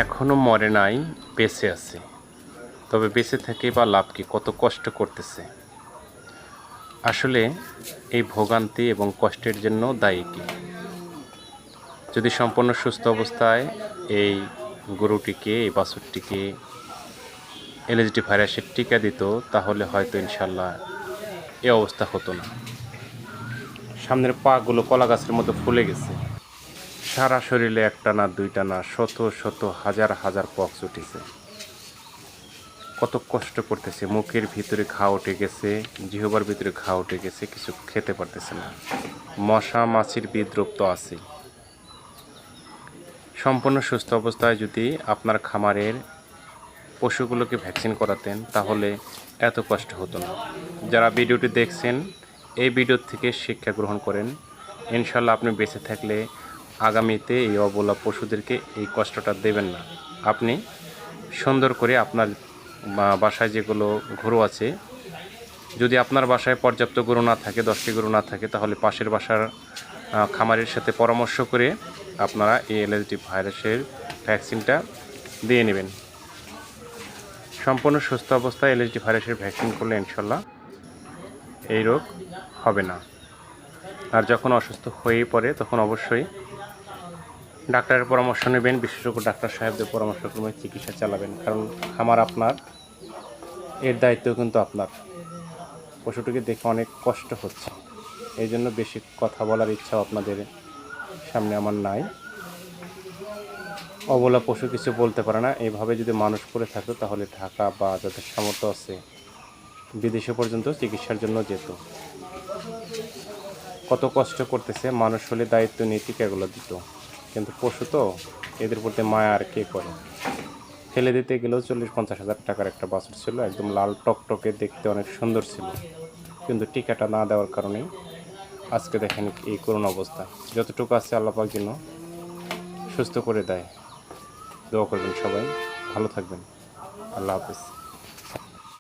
এখনও মরে নাই, বেঁচে আছে। তবে বেঁচে থেকে বা লাভ কি, কত কষ্ট করতেছে। আসলে এই ভোগান্তি এবং কষ্টের জন্য দায়ী কি? যদি সম্পূর্ণ সুস্থ অবস্থায় এই গরুটিকে, এই বাছুরটিকে এলএসডি ভাইরাসের টিকা দিত, তাহলে হয়তো ইনশাল্লাহ এ অবস্থা হতো না। সামনের পাগুলো কলা গাছের মতো ফুলে গেছে। সারা শরীরে একটা না, দুইটা না, শত শত হাজার হাজার পক্স উঠেছে। কত কষ্ট করতেছে, মুখের ভিতরে ঘা উঠে গেছে, জিহ্বার ভিতরে ঘা উঠে গেছে, কিছু খেতে পারতেছে না। মশা মাছির বিদ্রুপ তো আছে। সম্পূর্ণ সুস্থ অবস্থায় যদি আপনার খামারের পশুগুলোকে ভ্যাকসিন করাতেন, তাহলে এত কষ্ট হতো না। যারা ভিডিওটি দেখছেন, এই ভিডিও থেকে শিক্ষা গ্রহণ করেন। ইনশাল্লাহ আপনি বেঁচে থাকলে আগামীতে এই অবলা পশুদেরকে এই কষ্টটা দেবেন না। আপনি সুন্দর করে আপনার বাসায় যেগুলো গরু আছে, যদি আপনার বাসায় পর্যাপ্ত গরু না থাকে, 10টি গরু না থাকে, তাহলে পাশের বাসার খামারের সাথে পরামর্শ করে আপনারা এই এলএসডি ভাইরাসের ভ্যাকসিনটা দিয়ে নেবেন। সম্পূর্ণ সুস্থ অবস্থায় এলএসডি ভাইরাসের ভ্যাকসিন করলে ইনশাল্লাহ এই রোগ হবে না। আর যখন অসুস্থ হয়ে পড়ে, তখন অবশ্যই ডাক্তারের পরামর্শ নেবেন, বিশেষজ্ঞ ডাক্তার সাহেবদের পরামর্শক্রমে চিকিৎসা চালাবেন। কারণ খামার আপনার, এর দায়িত্ব কিন্তু আপনার। পশুটিকে দেখে অনেক কষ্ট হচ্ছে, এই জন্য বেশি কথা বলার ইচ্ছাও আপনাদের সামনে আমার নাই। অবলা পশু কিছু বলতে পারে না, এইভাবে যদি মানুষ করে থাকতো, তাহলে ঢাকা বা যাদের সামর্থ্য আছে বিদেশে পর্যন্ত চিকিৎসার জন্য যেত। কত কষ্ট করতেছে, মানুষ হলে দায়িত্ব নিয়ে টিকাগুলো দিত, কিন্তু পশু তো, এদের প্রতি মায়া আর কে করে। ফেলে দিতে গেলেও 40-50 হাজার টাকার একটা বাছুর ছিল, একদম লাল টকটকে, দেখতে অনেক সুন্দর ছিল, কিন্তু টিকাটা না দেওয়ার কারণেই আজকে দেখেন এই করুণ অবস্থা। যতটুকু আছে আল্লাহ পাক যেন সুস্থ করে দেয়। দোয়া করবেন সবাই, ভালো থাকবেন। আল্লাহ হাফেজ।